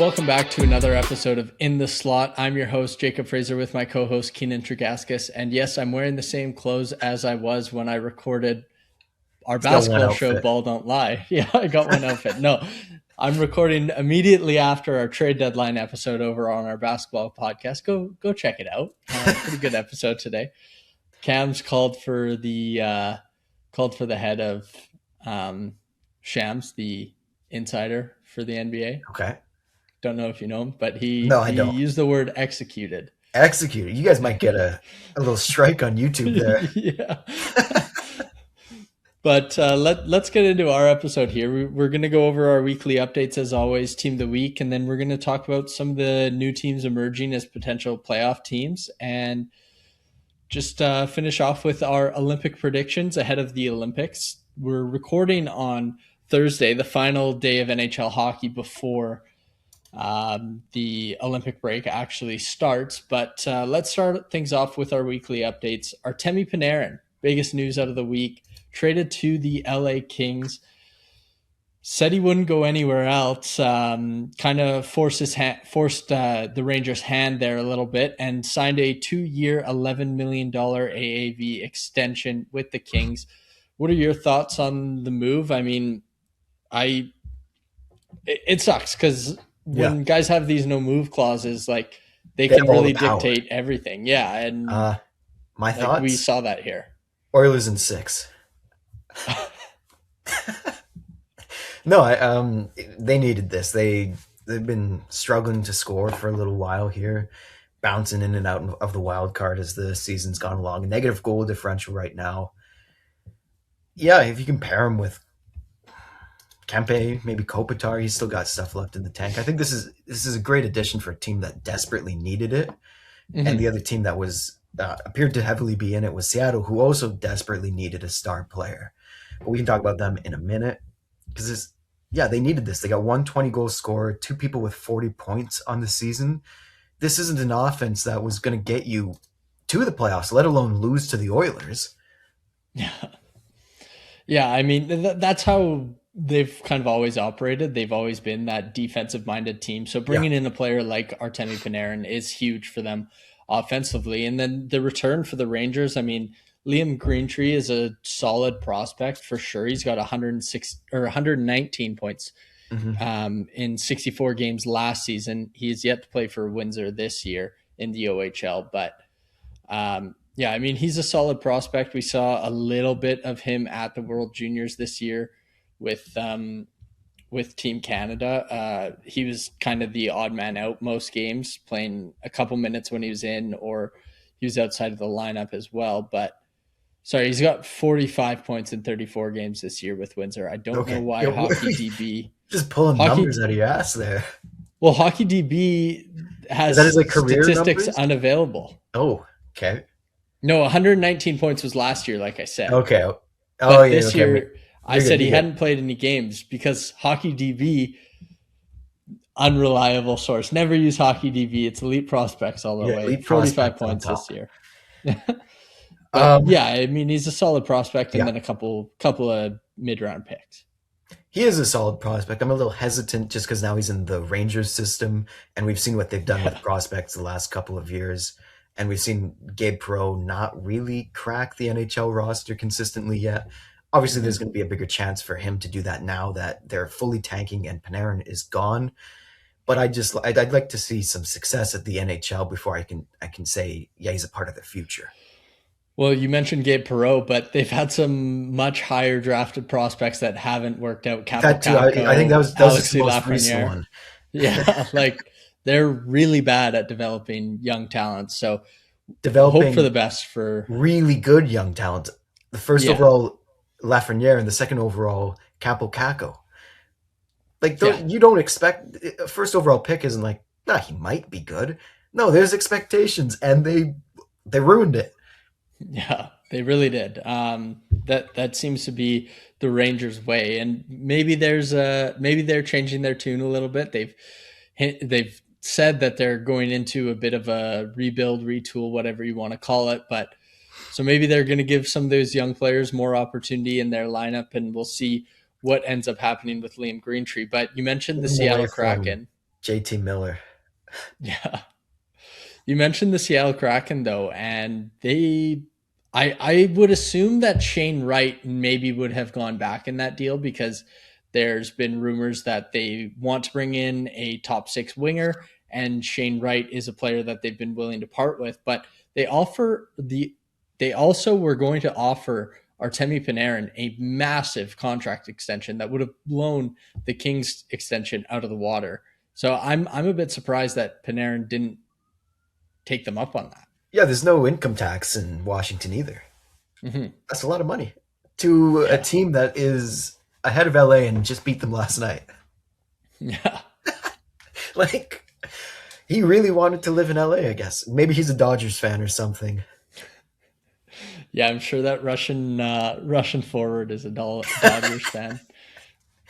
welcome back to another episode of In the Slot. I'm your host, Jacob Fraser, with my co-host, Keanen Tregaskis. And yes, I'm wearing the same clothes as I was when I recorded our basketball show, Ball Don't Lie. Yeah, I got one outfit. No, I'm recording immediately after our trade deadline episode over on our basketball podcast. Go check it out. Pretty good episode today. Cam's called for the head of Shams, the insider for the NBA. Okay. Don't know if you know him, but he don't. used the word executed. Executed. You guys might get a little strike on YouTube there. Yeah. But let's get into our episode here. We're going to go over our weekly updates as always, team of the week, and then we're going to talk about some of the new teams emerging as potential playoff teams, and just finish off with our Olympic predictions ahead of the Olympics. We're recording on Thursday, the final day of NHL hockey before the Olympic break actually starts. But let's start things off with our weekly updates. Artemi Panarin, biggest news out of the week, traded to the LA Kings. Said he wouldn't go anywhere else. Kind of forced the Rangers' hand there a little bit, and signed a 2-year, $11 million AAV extension with the Kings. What are your thoughts on the move? I mean, it sucks because when guys have these no move clauses, like they can really dictate everything. Yeah, and my thoughts. We saw that here. Oilers in 6. No, they needed this. They've been struggling to score for a little while here, bouncing in and out of the wild card as the season's gone along. A negative goal differential right now. Yeah, if you compare him with Kempe, maybe Kopitar, he's still got stuff left in the tank. I think this is a great addition for a team that desperately needed it. Mm-hmm. And the other team that was appeared to heavily be in it was Seattle, who also desperately needed a star player. But we can talk about them in a minute because they needed this. They got 120 goal scorer, 2 people with 40 points on the season. This isn't an offense that was going to get you to the playoffs, let alone lose to the Oilers. Yeah. I mean, that's how they've kind of always operated. They've always been that defensive-minded team. So bringing in a player like Artemi Panarin is huge for them offensively. And then the return for the Rangers, I mean, Liam Greentree is a solid prospect for sure. He's got 119 points in 64 games last season. He's yet to play for Windsor this year in the OHL. But I mean, he's a solid prospect. We saw a little bit of him at the World Juniors this year with Team Canada. He was kind of the odd man out most games, playing a couple minutes when he was in, or he was outside of the lineup as well. But he's got 45 points in 34 games this year with Windsor. I don't know why Hockey DB just pulling numbers out of your ass there. Well, Hockey DB has statistics unavailable. Oh, okay. No, 119 points was last year, like I said. Okay. This year, I said he hadn't played any games because Hockey DB, unreliable source. Never use Hockey DB. It's elite prospects all the way. 45 points this year. I mean, he's a solid prospect, and then a couple of mid-round picks. He is a solid prospect. I'm a little hesitant just because now he's in the Rangers system, and we've seen what they've done with prospects the last couple of years. And we've seen Gabe Perreault not really crack the NHL roster consistently yet. Obviously, there's going to be a bigger chance for him to do that now that they're fully tanking and Panarin is gone. But I'd like to see some success at the NHL before I can say, he's a part of the future. Well, you mentioned Gabe Perreault, but they've had some much higher drafted prospects that haven't worked out. I think that was the most recent one. Yeah, they're really bad at developing young talent. So hope for the best for really good young talent. The first overall Lafreniere and the second overall Capo Caco. You don't expect a first overall pick isn't he might be good. No, there's expectations, and they ruined it. Yeah, they really did. That seems to be the Rangers' way, and maybe they're changing their tune a little bit. They've said that they're going into a bit of a rebuild, retool, whatever you want to call it. But so maybe they're going to give some of those young players more opportunity in their lineup, and we'll see what ends up happening with Liam Greentree. But you mentioned the Seattle Kraken. JT Miller. Yeah. You mentioned the Seattle Kraken though, and I would assume that Shane Wright maybe would have gone back in that deal because there's been rumors that they want to bring in a top six winger, and Shane Wright is a player that they've been willing to part with. But they also were going to offer Artemi Panarin a massive contract extension that would have blown the Kings extension out of the water. So I'm a bit surprised that Panarin didn't take them up on that. Yeah, there's no income tax in Washington either. Mm-hmm. That's a lot of money to a Yeah, team that is ahead of LA and just beat them last night. yeah, Like, he really wanted to live in LA, I guess. Maybe he's a Dodgers fan or something. yeah. I'm sure that Russian forward is a Dodgers fan.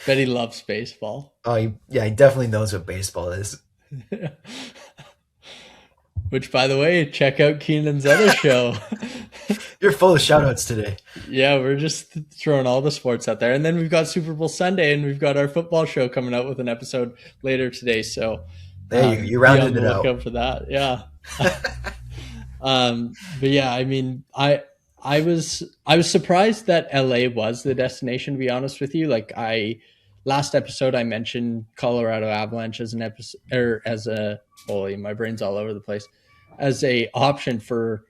Bet he loves baseball. Oh, yeah, he definitely knows what baseball is. Which, by the way, check out Keenan's other show. You're full of shoutouts today. Yeah, we're just throwing all the sports out there, and then we've got Super Bowl Sunday, and we've got our football show coming out with an episode later today. So There you be on rounded the it out. lookout for that. Yeah. But yeah, I mean, I was surprised that LA was the destination. To be honest with you, like I last episode I mentioned Colorado Avalanche as an episode or as a holy my brain's all over the place as a option for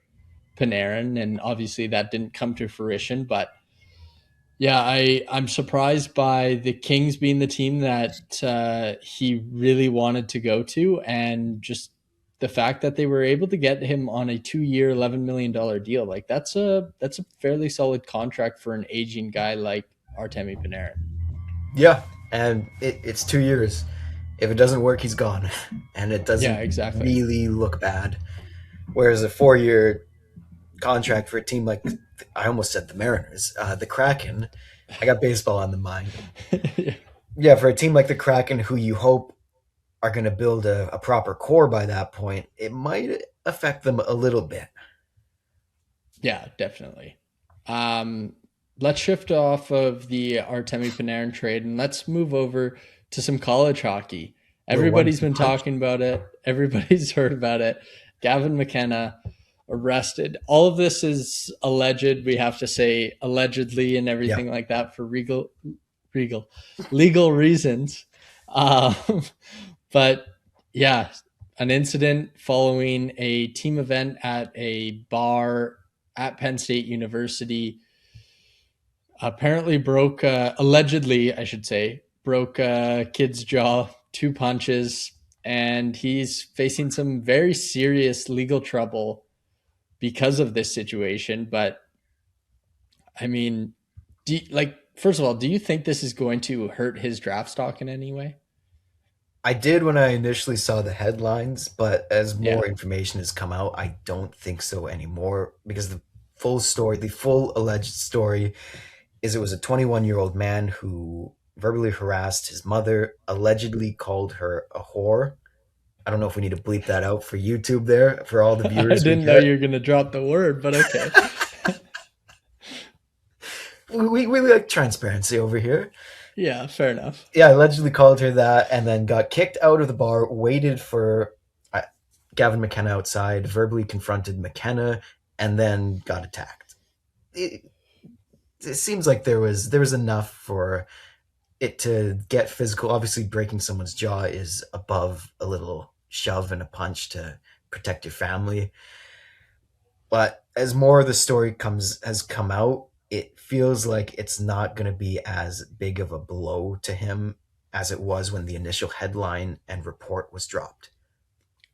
Panarin, and obviously that didn't come to fruition. But yeah, I'm surprised by the Kings being the team that he really wanted to go to, and just the fact that they were able to get him on a 2 year, $11 million deal. Like that's a fairly solid contract for an aging guy like Artemi Panarin. Yeah, and it's 2 years. If it doesn't work, he's gone, and it Yeah, doesn't exactly. really look bad. Whereas a 4 year contract for a team like I almost said the Mariners, the Kraken. I got baseball on the mind. Yeah, for a team like the Kraken, who you hope are going to build a proper core by that point, it might affect them a little bit. Yeah, definitely. Um, let's shift off of the Artemi Panarin trade and let's move over to some college hockey. Little Everybody's one-two been punch. talking about it. Everybody's heard about it. Gavin Mckenna arrested. All of this is alleged. We have to say allegedly and Yeah, everything like that for regal, legal reasons. Um, but yeah, an incident following a team event at a bar at Penn State University apparently broke, allegedly, I should say, broke a kid's jaw, two punches, and he's facing some very serious legal trouble because of this situation. But I mean, first of all, do you think this is going to hurt his draft stock in any way? I did when I initially saw the headlines, but as Yeah. more information has come out, I don't think so anymore because the full story, the full alleged story, is it was a 21-year-old man who verbally harassed his mother, allegedly called her a whore. I don't know if we need to bleep that out for YouTube there for all the I viewers we didn't know get. you were going to drop the word, but okay. We like transparency over here. Yeah, fair enough. Yeah, allegedly called her that and then got kicked out of the bar, waited for uh, Gavin McKenna outside, verbally confronted McKenna, and then got attacked. It, it seems like there was enough for it to get physical. Obviously, breaking someone's jaw is above a little shove and a punch to protect your family. But as more of the story comes has come out, it feels like it's not going to be as big of a blow to him as it was when the initial headline and report was dropped.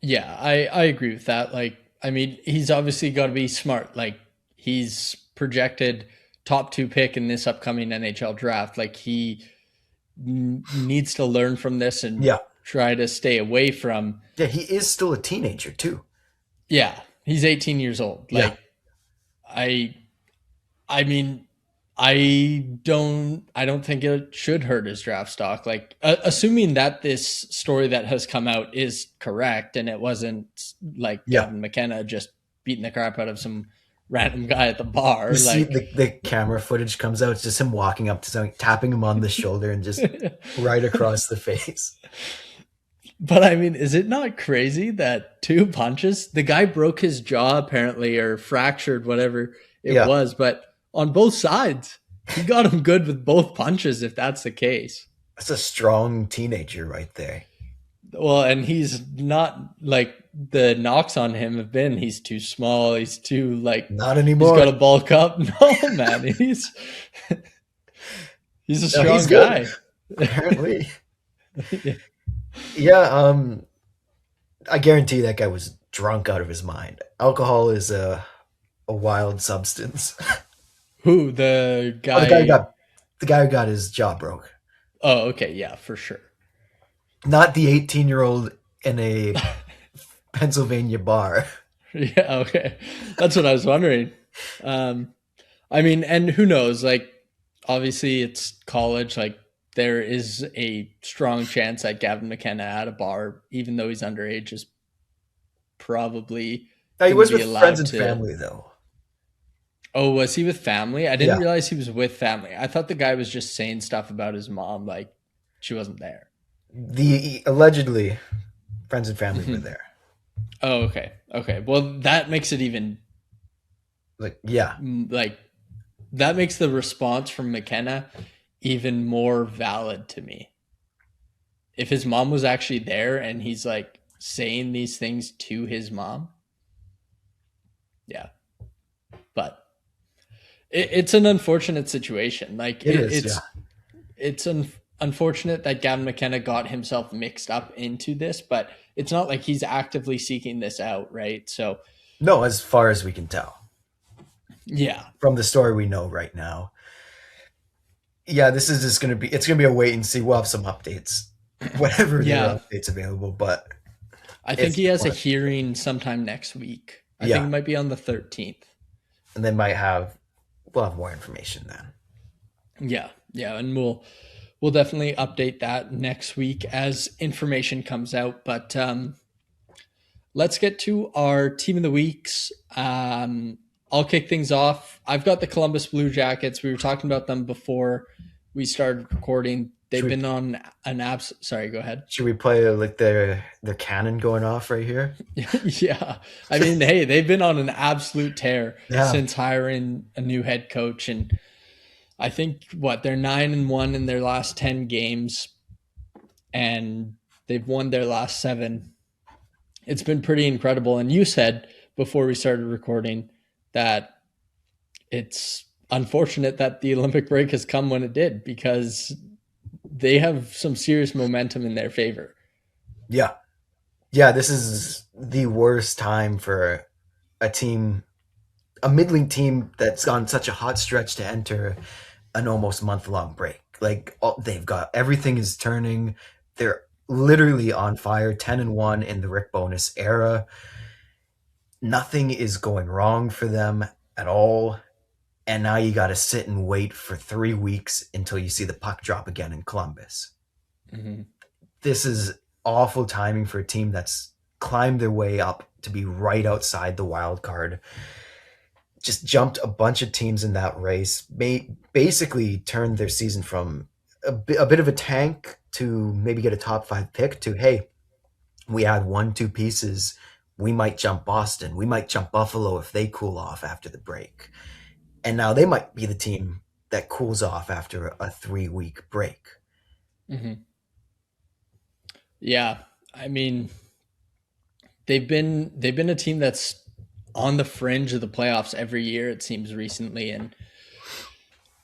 Yeah, I agree with that. Like, I mean, he's obviously got to be smart. Like, he's projected top two pick in this upcoming NHL draft. Like, he needs to learn from this and Yeah, try to stay away from. yeah, he is still a teenager too. Yeah, he's 18 years old. Yeah, Like, I I mean, I don't think it should hurt his draft stock. Like, assuming that this story that has come out is correct and it wasn't like yeah. Gavin McKenna just beating the crap out of some random guy at the You bar. see Like, the camera footage comes out. It's just him walking up to someone, tapping him on the shoulder, and just right across the face. But I mean, is it not crazy that two punches? The guy broke his jaw apparently, or fractured whatever it Yeah, was, but on both sides, he got him good with both punches. If that's the case, that's a strong teenager right there. well, and he's not like the knocks on him have been. He's too small. He's too like Not he's got to anymore. bulk up. No, man, he's a No, he's strong good. guy. Apparently. Yeah, I guarantee that guy was drunk out of his mind. Alcohol is a wild substance. Who the Oh, guy? the guy who got his jaw broke. Oh, okay, yeah, for sure. Not the 18-year-old in a Pennsylvania bar. Yeah, okay. That's what I was wondering. Um, I mean, and who knows? Like, obviously, it's college. Like, there is a strong chance that Gavin McKenna at a bar, even though he's underage, is probably Now, he going to was be with friends allowed and to. family though. Oh, was he with family? I didn't Yeah. realize he was with family. I thought the guy was just saying stuff about his mom, like she wasn't there. The allegedly friends and family were Mhm. there. Oh, okay. Okay. Well, that makes it even Like, yeah. like that makes the response from McKenna even more valid to me. If his mom was actually there and he's like saying these things to his mom, yeah. But it's an unfortunate situation. Like It is, yeah. it's unfortunate that Gavin McKenna got himself mixed up into this, but it's not like he's actively seeking this out, right? So No, as far as we can tell yeah, from the story we know right now. Yeah, this is just gonna be it's gonna be a wait and see. We'll have some updates. Whenever there are yeah. updates available, but I think it's he has a one. hearing sometime next week. I think Yeah. it might be on the 13th. And we'll have more information then. Yeah, yeah, and we'll definitely update that next week as information comes out. But let's get to our team of the weeks. I'll kick things off. I've got the Columbus Blue Jackets. We were talking about them before we started recording. They've Should we been on an abs. Sorry, go ahead. should we play like their cannon going off right here? Yeah, I mean, hey, they've been on an absolute tear Yeah. since hiring a new head coach, and I think what they're 9-1 in their last 10 games, and they've won their last seven. It's been pretty incredible. And you said before we started recording that it's unfortunate that the Olympic break has come when it did because they have some serious momentum in their favor. Yeah. Yeah, this is the worst time for a team, a middling team that's on such a hot stretch to enter an almost month-long break. Like they've got everything is turning. They're literally on fire, 10-1 in the Rick Bonus era. Nothing is going wrong for them at all. And now you got to sit and wait for 3 weeks until you see the puck drop again in Columbus. Mm-hmm. This is awful timing for a team that's climbed their way up to be right outside the wild card. Just jumped a bunch of teams in that race. Basically turned their season from a bit of a tank to maybe get a top five pick to, hey, we add one, two pieces. We might jump Boston. We might jump Buffalo if they cool off after the break. And now they might be the team that cools off after a 3 week break. Mm-hmm. Yeah, I mean, they've been a team that's on the fringe of the playoffs every year. It seems recently, and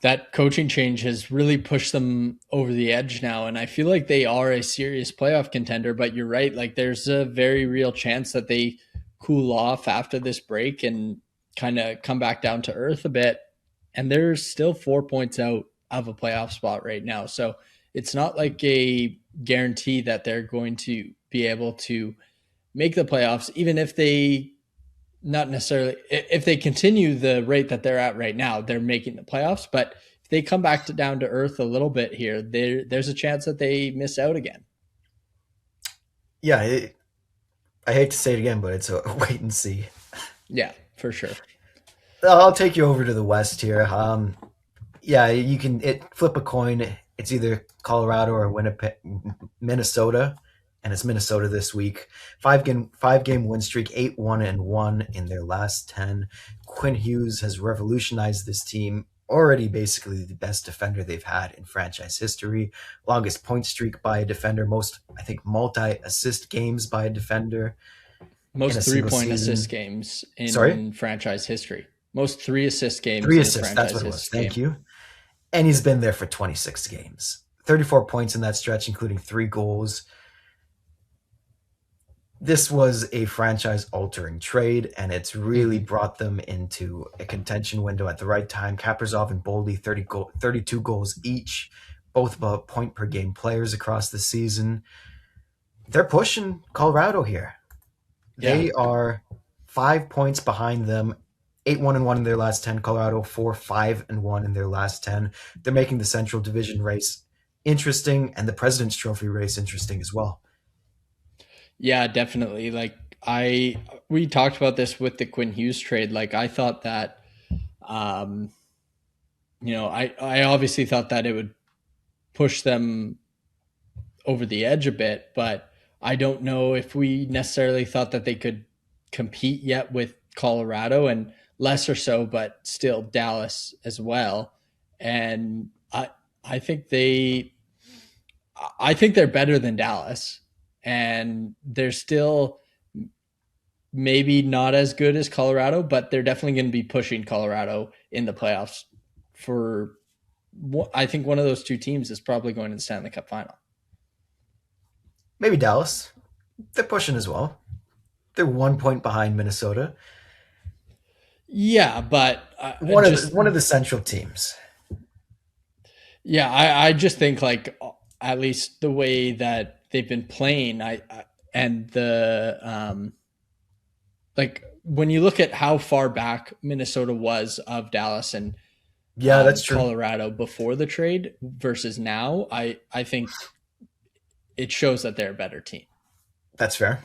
that coaching change has really pushed them over the edge now. And I feel like they are a serious playoff contender. But you're right; like there's a very real chance that they cool off after this break and kind of come back down to earth a bit. And they're still 4 points out of a playoff spot right now. So it's not like a guarantee that they're going to be able to make the playoffs, even if they not necessarily if they continue the rate that they're at right now, they're making the playoffs. But if they come back to down to earth a little bit here, there's a chance that they miss out again. Yeah, I hate to say it again, but it's a wait and see. Yeah, for sure. I'll take you over to the West here. Yeah, you can flip a coin. It's either Colorado or Winnipeg, Minnesota. and it's Minnesota this week. Five game win streak, 8-1-1 in their last 10. Quinn Hughes has revolutionized this team. Already basically the best defender they've had in franchise history. Longest point streak by a defender, most I think multi-assist games by a defender in a Most three single point assist season. games Sorry, in franchise history. Most three assist games three in a assists. That's franchise what it was. history Thank game. you. And he's been there for 26 games. 34 points in that stretch, including 3 goals. This was a franchise altering trade, and it's really Mm-hmm. brought them into a contention window at the right time. Kaprizov and Boldy, 32 goals each, both about point per game players across the season. They're pushing Colorado here. Yeah. They are 5 points behind them. 8-1-1 in their last 10. Colorado 4-5-1 in their last 10. They're making the Central Division race interesting and the President's Trophy race interesting as well. Yeah, definitely. Like we talked about this with the Quinn Hughes trade. Like I thought that, um, I obviously thought that it would push them over the edge a bit, but I don't know if we necessarily thought that they could compete yet with Colorado and lesser so, but still Dallas as well. And I think I think they're better than Dallas, and they're still maybe not as good as Colorado, but they're definitely going to be pushing Colorado in the playoffs. For I think one of those two teams is probably going to the Stanley Cup final. Maybe Dallas. They're pushing as well. They're 1 point behind Minnesota. Yeah, but One of just the, one of the Central teams. yeah, I just think like at least the way that they've been playing, and the like when you look at how far back Minnesota was of Dallas and Yeah, that's true. Colorado before the trade versus now, I think it shows that they're a better team. That's fair.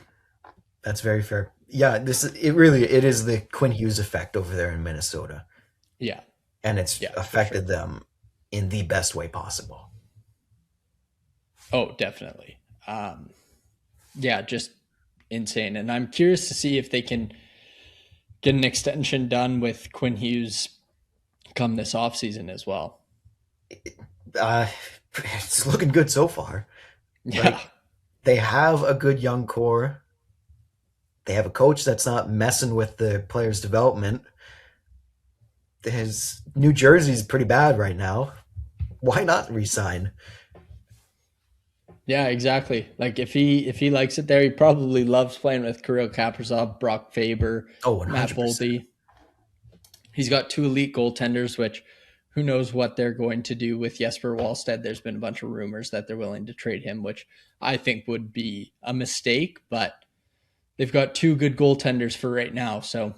That's very fair. Yeah, it is the Quinn Hughes effect over there in Minnesota, Yeah, and it's yeah, for sure. affected them in the best way possible. Oh, definitely. Yeah, just insane. And I'm curious to see if they can get an extension done with Quinn Hughes come this offseason as well. Uh, it's looking good so far. Yeah. Like they have a good young core. They have a coach that's not messing with the players' development. His New Jersey's pretty bad right now. Why not resign? Yeah, exactly. Like if he likes it there, he probably loves playing with Kirill Kaprizov, Brock Faber, Oh, Matt 100%. Boldy. He's got two elite goaltenders, which who knows what they're going to do with Jesper Wallstedt. There's been a bunch of rumors that they're willing to trade him, which I think would be a mistake, but they've got two good goaltenders for right now. So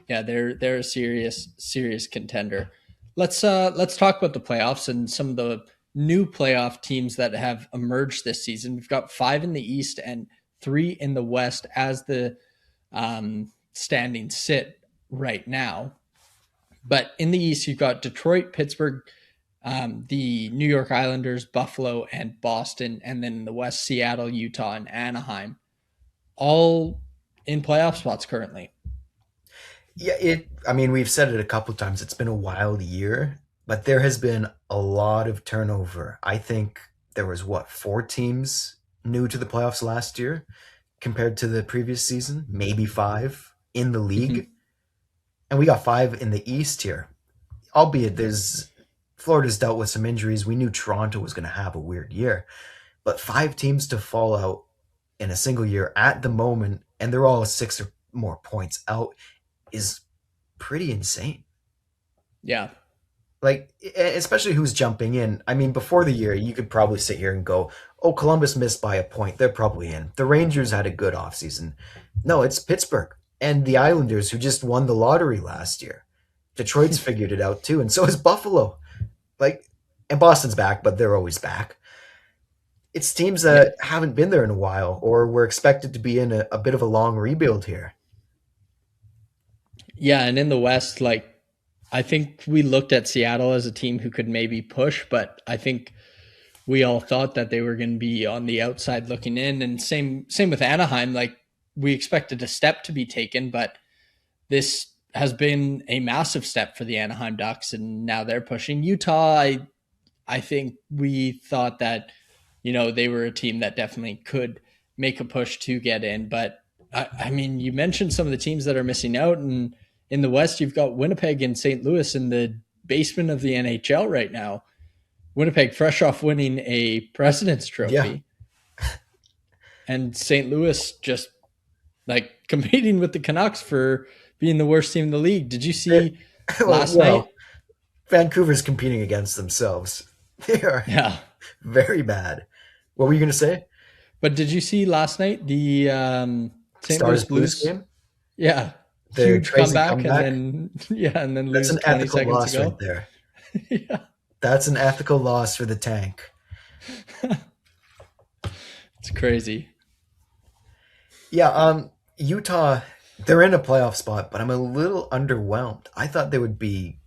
yeah, they're a serious contender. Let's talk about the playoffs and some of the new playoff teams that have emerged this season. We've got five in the East and three in the West as the standings sit right now. But in the East, you've got Detroit, Pittsburgh, the New York Islanders, Buffalo, and Boston, and then in the West, Seattle, Utah, and Anaheim, all in playoff spots currently. Yeah, I mean, we've said it a couple times. It's been a wild year, but there has been a lot of turnover. I think there was what, 4 teams new to the playoffs last year compared to the previous season, maybe 5 in the league, Mm-hmm. and we got 5 in the East here. Albeit there's Florida's dealt with some injuries. We knew Toronto was going to have a weird year, but 5 teams to fall out in a single year at the moment, and they're all 6 or more points out, is pretty insane. Yeah. Like, especially who's jumping in. I mean, before the year, you could probably sit here and go, oh, Columbus missed by a point. They're probably in. The Rangers had a good offseason. No, it's Pittsburgh and the Islanders who just won the lottery last year. Detroit's figured it out too, and so has Buffalo. Like, and Boston's back, but they're always back. It's teams Yeah. that haven't been there in a while, or were expected to be in a bit of a long rebuild here. Yeah. And in the West, I think we looked at Seattle as a team who could maybe push, but I think we all thought that they were going to be on the outside looking in. And same with Anaheim. Like we expected a step to be taken, but this has been a massive step for the Anaheim Ducks, and now they're pushing Utah. I think we thought that they were a team that definitely could make a push to get in, but I mean, you mentioned some of the teams that are missing out, and in the West, you've got Winnipeg and St. Louis in the basement of the NHL right now. Winnipeg, fresh off winning a President's Yeah. Trophy, and St. Louis just like competing with the Canucks for being the worst team in the league. Did you It- see last well, night? Vancouver's competing against themselves. They are Yeah, very bad. What were you going to say? but did you see last night the St. Louis Stars Blues Blues? game? Yeah, Their huge crazy comeback, and comeback? then and then That's lose an 20 ethical seconds loss right ago. there. Yeah, That's an ethical loss for the tank. it's crazy. Yeah, Utah, they're in a playoff spot, but I'm a little underwhelmed. I thought they would be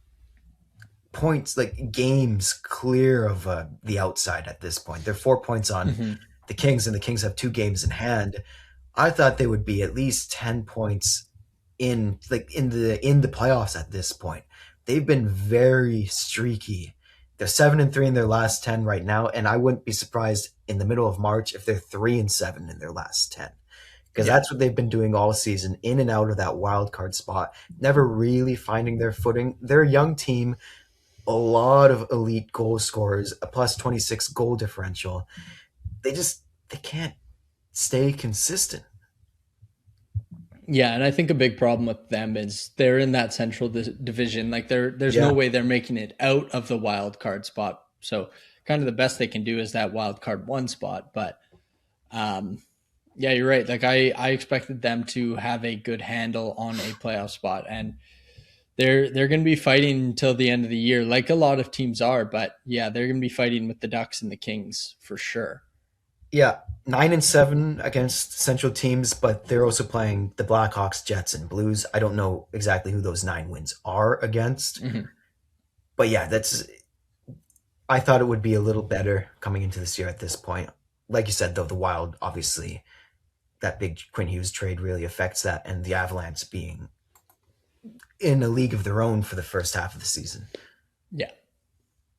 points, like games clear of the outside at this point. They're 4 points on Hmm. the Kings, and the Kings have 2 games in hand. I thought they would be at least 10 points in the playoffs at this point. They've been very streaky. They're 7-3 in their last 10 right now, and I wouldn't be surprised in the middle of March if they're 3-7 in their last 10. Because Yeah, that's what they've been doing all season, in and out of that wild card spot, never really finding their footing. They're a young team, a lot of elite goal scorers, a plus 26 goal differential. They can't stay consistent. yeah, and I think a big problem with them is they're in that central division. Like there's no Yeah. way they're making it out of the wild card spot. So kind of the best they can do is that wild card one spot. But um, yeah, you're right. Like I expected them to have a good handle on a playoff spot, and they're going to be fighting until the end of the year, like a lot of teams are. But yeah, they're going to be fighting with the Ducks and the Kings for sure. Yeah. 9-7 against central teams, but they're also playing the Blackhawks, Jets, and Blues. I don't know exactly who those 9 wins are against. Hmm. But yeah, I thought it would be a little better coming into this year at this point. Like you said, though, the Wild, obviously, that big Quinn Hughes trade really affects that, and the Avalanche being in a league of their own for the first half of the season. Yeah,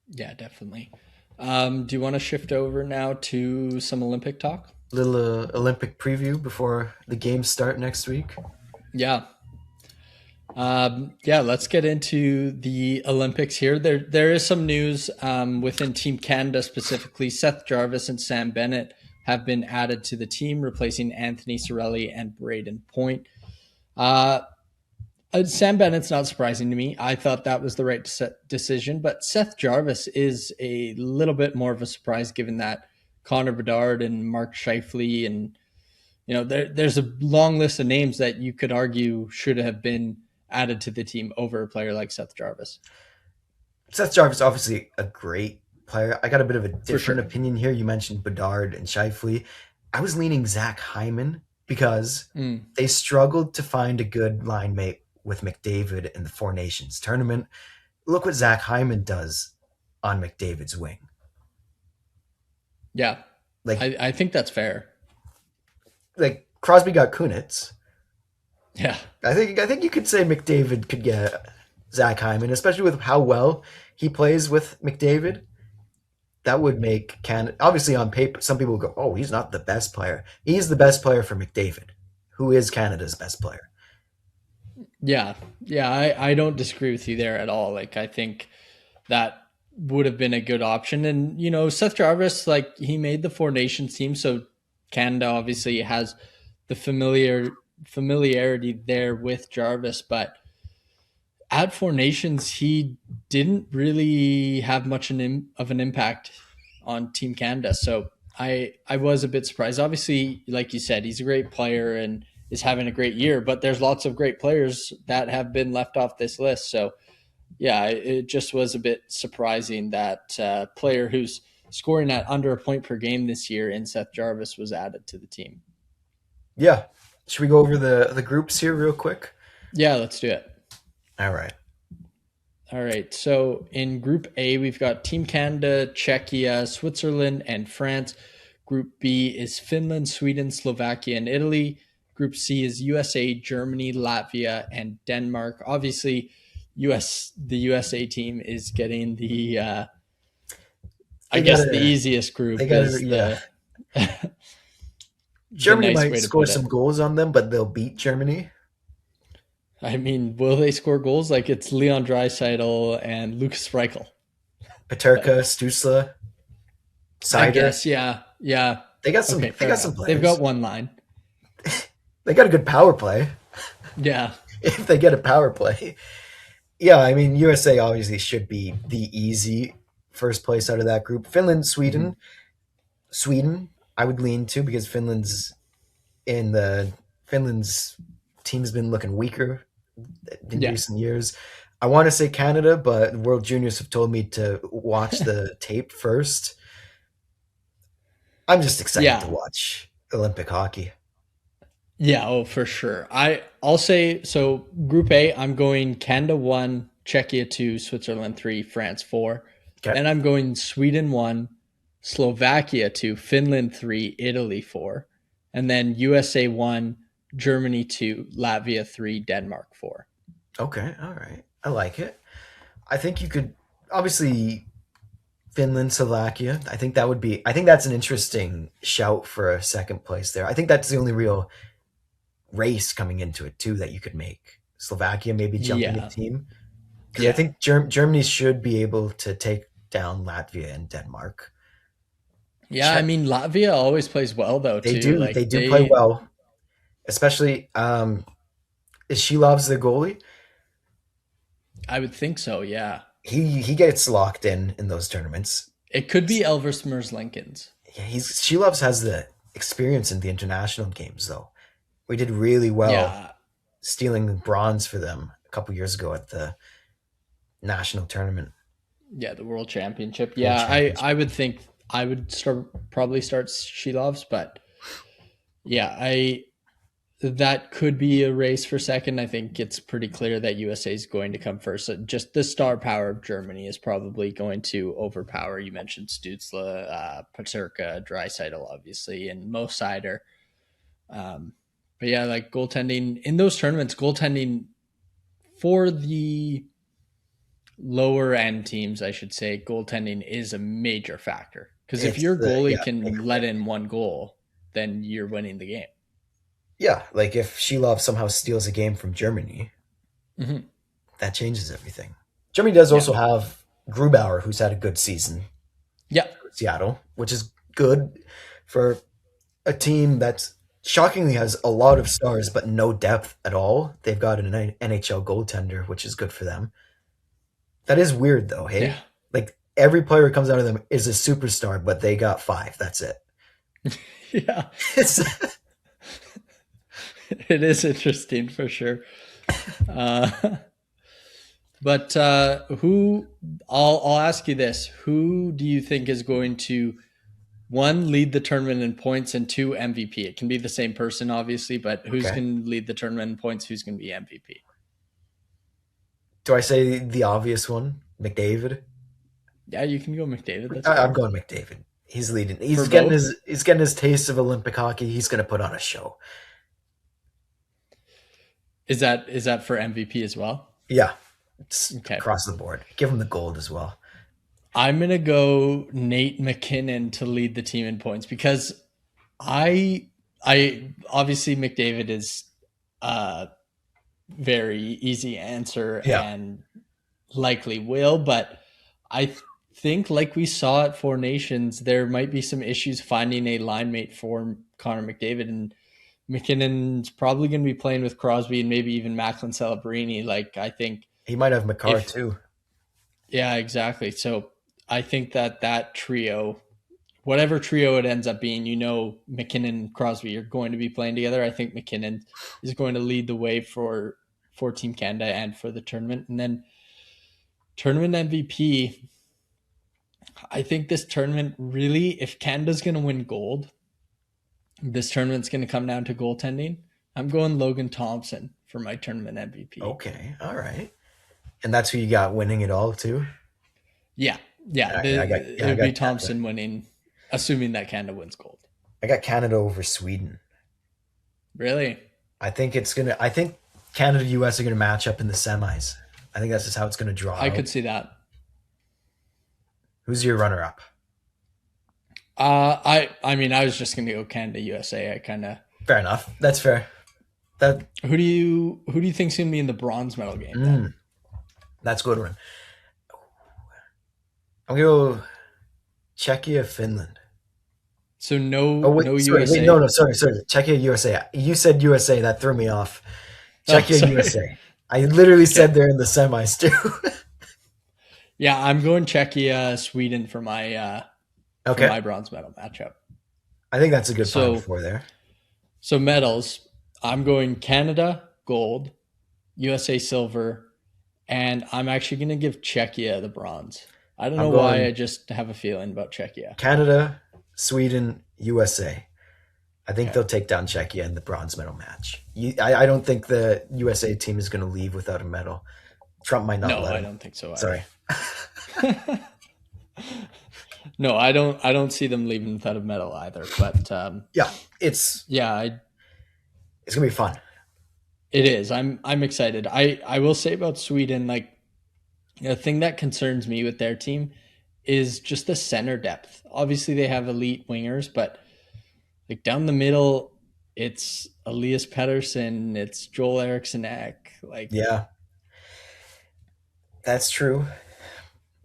yeah, definitely. Do you want to shift over now to some Olympic talk? Little Olympic preview before the games start next week. Yeah. Yeah, let's get into the Olympics here. There is some news within Team Canada specifically. Seth Jarvis and Sam Bennett have been added to the team, replacing Anthony Cirelli and Braden Point. Uh, Sam Bennett's not surprising to me. I thought that was the right decision, but Seth Jarvis is a little bit more of a surprise given that Connor Bedard and Mark Scheifele and there's a long list of names that you could argue should have been added to the team over a player like Seth Jarvis. Seth Jarvis, obviously a great player. I got a bit of a For different sure. opinion here. You mentioned Bedard and Shifley. I was leaning Zach Hyman because Mm. they struggled to find a good line mate with McDavid in the Four Nations tournament. Look what Zach Hyman does on McDavid's wing. Yeah, Like I think that's fair. like Crosby got Kunitz. Yeah, I think you could say McDavid could get Zach Hyman, especially with how well he plays with McDavid. That would make Canada, obviously on paper, some people go, oh, he's not the best player. He's the best player for McDavid, who is Canada's best player. yeah, yeah. I don't disagree with you there at all. Like I think that would have been a good option. And Seth Jarvis, like he made the Four Nations team, so Canada obviously has the familiarity there with Jarvis, but at Four Nations, he didn't really have much of an impact on Team Canada. So I was a bit surprised. Obviously, like you said, he's a great player and is having a great year, but there's lots of great players that have been left off this list. So yeah, it just was a bit surprising that player who's scoring at under a point per game this year in Seth Jarvis was added to the team. Yeah. Should we go over the groups here real quick? Yeah, let's do it. All right. All right. So in Group A, we've got Team Canada, Czechia, Switzerland, and France. Group B is Finland, Sweden, Slovakia, and Italy. Group C is USA, Germany, Latvia, and Denmark. Obviously, the USA team is getting I They guess the gotta, easiest they group gotta, is yeah. the Germany nice might way to score put some it. goals on them, but they'll beat Germany. I mean, will they score goals? Like it's Leon Draisaitl and Lucas Reichel. Paterka, Stusla, I Sider. guess, yeah, yeah. They got some. Okay, They fair got some enough. They've got players. one line. They got a good power play. Yeah, If they get a power play, yeah. I mean, USA obviously should be the easy first place out of that group. Finland, hmm Sweden, Sweden. I would lean to because Finland's team's been looking weaker in yeah, recent years. I want to say Canada, but World Juniors have told me to watch the tape first. I'm just excited to yeah, watch Olympic hockey. yeah. Oh, for sure. I'll say so. Group A, I'm going Canada 1, Czechia 2, Switzerland 3, France 4. Okay. Then I'm going Sweden 1, Slovakia 2, Finland 3, Italy 4, and then USA 1, Germany 2, Latvia 3, Denmark 4. Okay. All right. I like it. I think you could obviously Finland, Slovakia. I think that would be. I think that's an interesting shout for a second place there. I think that's the only real race coming into it too that you could make. Slovakia maybe jumping a Yeah, team because I yeah, think Germany should be able to take down Latvia and Denmark. yeah. I Czech, mean, Latvia always plays well though they too. do Like play they, well, especially is Shilov's the goalie. I would think so. Yeah, He gets locked in those tournaments. it could be Elvis Merzlikins. Yeah, he's Shilov's has the experience in the international games though. We did really well Yeah, stealing bronze for them a couple years ago at the national tournament, yeah, the World Championship. World Yeah, Championship. I would think I would probably start Shilovs, but yeah, I that could be a race for second. I think it's pretty clear that USA is going to come first. So just the star power of Germany is probably going to overpower. You mentioned Stutzla, Paterka, Dreisaitl, obviously, and Mo Sider. Um, but yeah, like goaltending in those tournaments, goaltending for the lower end teams, I should say, goaltending is a major factor. Because if It's your the goalie yeah can big let thing. in one goal, then you're winning the game. Yeah, like if Shilov somehow steals a game from Germany, Mm-hmm. that changes everything. Germany does Yeah. also have Grubauer, who's had a good season Yeah. for Seattle, which is good for a team that shockingly has a lot of stars but no depth at all. They've got an NHL goaltender, which is good for them. That is weird though, Yeah. hey? Like every player who comes out of them is a superstar, but they got five. That's it. Yeah. It's, It is interesting for sure. Uh, but who, I'll ask you this. Who do you think is going to, one, lead the tournament in points, and two, MVP? It can be the same person, obviously, but who's okay. going to lead the tournament in points? Who's going to be MVP? Do I say the obvious one, McDavid? Yeah, you can go McDavid. That's I'm fair. going McDavid. He's leading. For both? He's getting his taste of Olympic hockey. He's going to put on a show. Is that for MVP as well? Yeah, it's Okay. across the board. Give him the gold as well. I'm gonna go Nate McKinnon to lead the team in points because I obviously McDavid is a very easy answer Yeah, and likely will, but I think like we saw at Four Nations, there might be some issues finding a line mate for Connor McDavid, and McKinnon's probably going to be playing with Crosby and maybe even Macklin Celebrini. Like I think he might have McCarr if too. yeah, exactly. So I think that trio, whatever trio it ends up being, McKinnon and Crosby are going to be playing together. I think McKinnon is going to lead the way for Team Canada and for the tournament. And then tournament MVP, I think this tournament really, if Canada's going to win gold, this tournament's going to come down to goaltending. I'm going Logan Thompson for my tournament MVP. Okay, all right. And that's who you got winning it all too. Yeah, yeah. It I would be got Canada. Thompson winning, assuming that Canada wins gold. I got Canada over Sweden. Really? I think Canada US are gonna match up in the semis. I think that's just how it's gonna draw I out. could see that. Who's your runner up? I mean, I was just gonna go Canada USA. I kind of. Fair enough. That's fair. That Who do you think's gonna be in the bronze medal game then? that's a good one. I'm gonna go Czechia, Finland. So Oh wait, no sorry, USA. no, sorry. Czechia, USA. You said USA, that threw me off. Oh, Czechia, sorry. USA. I literally Okay. said they're in the semis too. Yeah, I'm going Czechia, Sweden for Okay, my bronze medal matchup. I think that's a good final So four there. so medals, I'm going Canada gold, USA silver, and I'm actually going to give Czechia the bronze. I don't I'm know why. I going just have a feeling about Czechia. Canada, Sweden, USA. I think Okay. they'll take down Czechia in the bronze medal match. I don't think the USA team is going to leave without a medal. Trump might not No, let I him. don't think so either. Sorry. No, I don't see them leaving without a medal either. But Yeah, it's yeah, it's gonna be fun. it is. I'm excited. I will say about Sweden, like the thing that concerns me with their team is just the center depth. Obviously, they have elite wingers, but like down the middle, it's Elias Pettersson, it's Joel Eriksson Ek. Like, Yeah, that's true.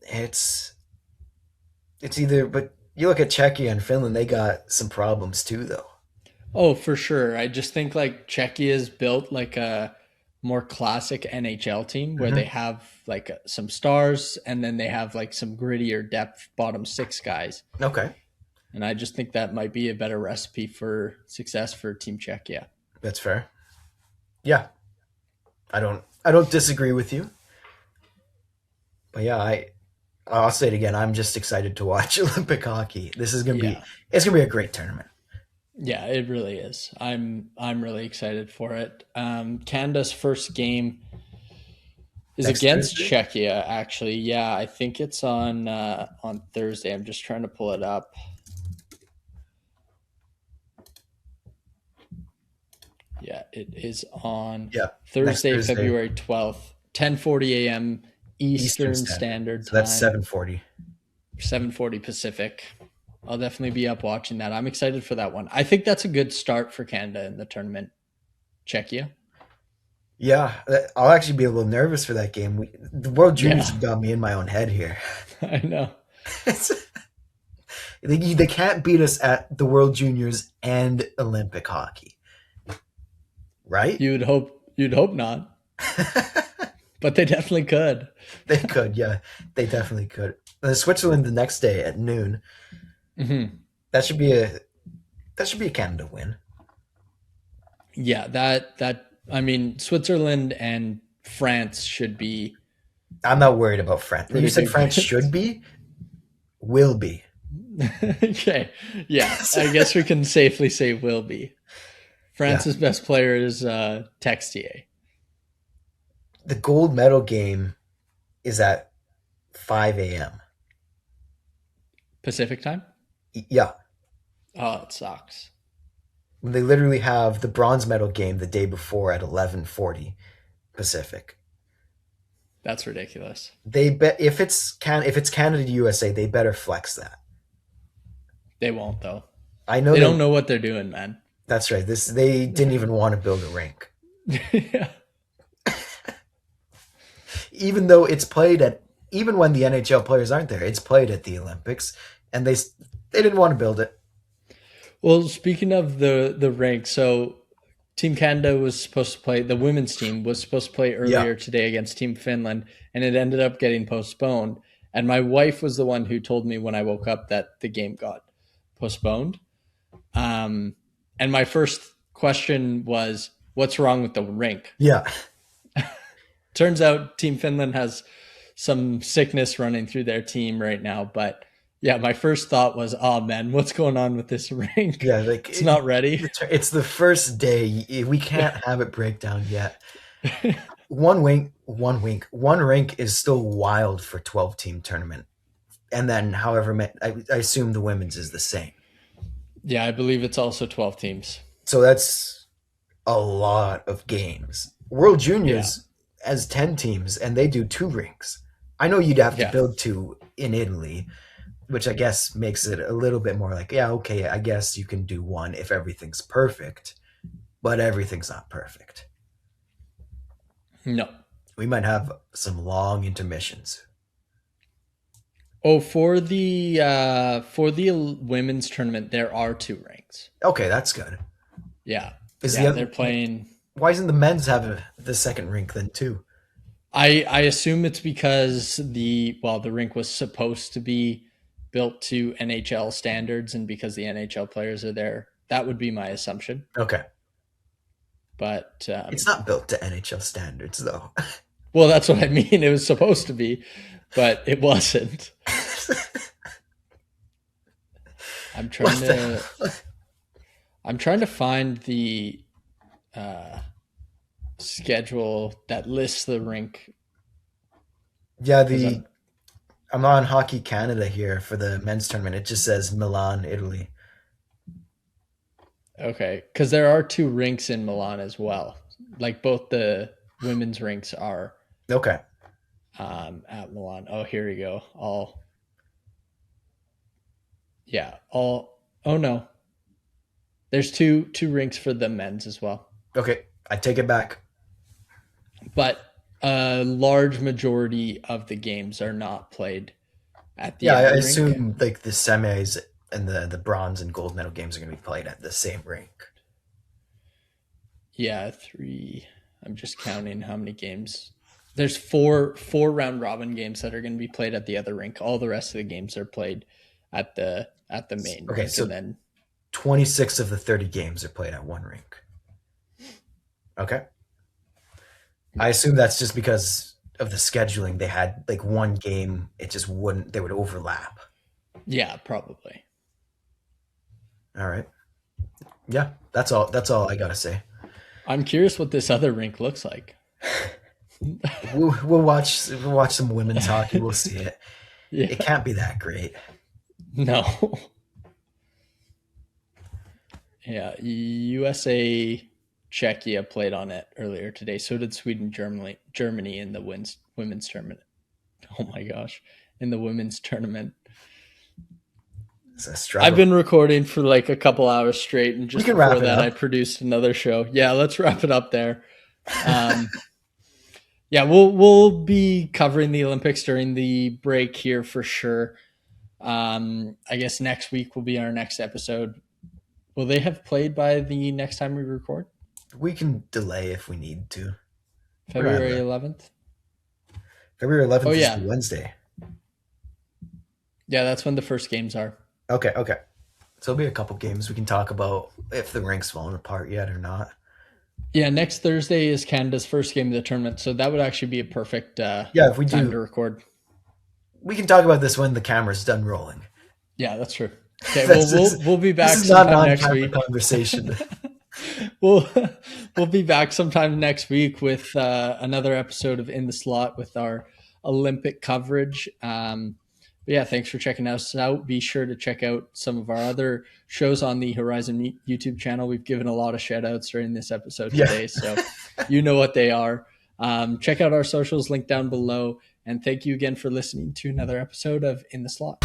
It's it's either, but you look at Czechia and Finland, they got some problems too, though. oh, for sure. I just think like Czechia is built like a more classic NHL team where they Hmm. have like some stars and then they have like some grittier depth bottom six guys. Okay, And I just think that might be a better recipe for success for Team Czechia. that's fair. Yeah, I don't disagree with you. But yeah, I'll say it again. I'm just excited to watch Olympic hockey. Yeah. It's gonna be a great tournament. Yeah, it really is. I'm really excited for it. Canada's first game is Next against Thursday. Czechia. Actually, yeah, I think it's on Thursday. I'm just trying to pull it up. Yeah, it is on Yeah, next Thursday, Thursday, February 12th, 10:40 a.m. Eastern Eastern Standard. Standard So that's Time, 7:40. 7:40 Pacific. I'll definitely be up watching that. I'm excited for that one. I think that's a good start for Canada in the tournament. Czechia. Yeah, I'll actually be a little nervous for that game. The World Juniors Yeah, have got me in my own head here. I know. They can't beat us at the World Juniors and Olympic hockey, right? You'd hope not, but they definitely could. They could, yeah, they definitely could. Switzerland the next day at noon. Hmm. That should be a that should be a Canada win. Yeah, that I mean Switzerland and France should be I'm not worried about France. You pretty said big France wins. should be, will be. Okay. Yeah, I guess we can safely say will be. Yeah, France's best player is Textier. the gold medal game is at 5 a.m. Pacific time? Yeah, Oh, it sucks. they literally have the bronze medal game the day before at 11:40 Pacific. That's ridiculous. They bet if it's Canada USA, they better flex that. They won't though. I know They they. don't know what they're doing, man. That's right. This they didn't even want to build a rink, Yeah. even though it's played at even when the NHL players aren't there, it's played at the Olympics, and they didn't want to build it. Well, speaking of the rank, so Team Canada was supposed to play, the women's team was supposed to play Yeah, earlier today against Team Finland, and it ended up getting postponed. And my wife was the one who told me when I woke up that the game got postponed. Um, and my first question was, what's wrong with the rink? yeah. Turns out Team Finland has some sickness running through their team right now. But yeah, my first thought was, oh man, what's going on with this rink? Yeah, like It's not ready. it's the first day. We can't have it break down yet. one rink is still wild for 12-team tournament, and then however I assume the women's is the same. Yeah, I believe it's also 12 teams. So that's a lot of games. World Yeah. Juniors has 10 teams, and they do two rinks. I know you'd have to Yeah. build two in Italy, which I guess makes it a little bit more like, yeah, okay, I guess you can do one if everything's perfect, but everything's not perfect. No. We might have some long intermissions. Oh, for the women's tournament, there are two rinks. Okay, that's good. Yeah. Is the Yeah, they're other playing. Why doesn't the men's have the second rink then too? I assume it's because the rink was supposed to be built to NHL standards, and because the NHL players are there, that would be my assumption. Okay, But it's not built to NHL standards though. well, that's what I mean. It was supposed to be, but it wasn't. I'm trying What to the? I'm trying to find the uh, schedule that lists the rink Yeah, because the I'm on Hockey Canada here for the men's tournament. It just says Milan, Italy. there are two rinks in Milan as well. Like both the women's rinks are Okay, at Milan. Oh, here we go. All. Oh no, there's two rinks for the men's as well, okay, I take it back. but a large majority of the games are not played at the Yeah, I other rink. assume like the semis and the bronze and gold medal games are going to be played at the same rink. Yeah, three. I'm just counting how many games. There's four round robin games that are going to be played at the other rink. All the rest of the games are played at the main Okay, rink, so and then 26 of the 30 games are played at one rink. Okay. I assume that's just because of the scheduling. They had like one game, it just wouldn't, they would overlap. yeah, probably. All right. Yeah, that's all. That's all I gotta say. I'm curious what this other rink looks like. We'll watch some women's hockey. We'll see it. It Yeah, can't be that great. no. Yeah, USA Czechia played on it earlier today. So did Sweden, Germany in the women's tournament. Oh my gosh, in the women's tournament. It's a I've struggle. been recording for like a couple hours straight, and We just can wrap before it that, I up. produced another show. Yeah, let's wrap it up there. Um, yeah, we'll be covering the Olympics during the break here for sure. I guess next week will be our next episode. Will they have played by the next time we record? We can delay if we need to. February Whatever. 11th? February Oh 11th is yeah. the Wednesday. Yeah, that's when the first games are. Okay, okay. So it'll be a couple games we can talk about if the rink's falling apart yet or not. Yeah, next Thursday is Canada's first game of the tournament, so that would actually be a perfect Yeah, if we time to do, record. we can talk about this when the camera's done rolling. Yeah, that's true. Okay, This we'll be back this is not an sometime next on-camera week. conversation. we'll we'll be back sometime next week with another episode of In the Slot with our Olympic coverage. But yeah, thanks for checking us out. Be sure to check out some of our other shows on the Horizon YouTube channel. We've given a lot of shout outs during this episode Yeah. today, so you know what they are. Check out our socials, link down below. And thank you again for listening to another episode of In the Slot.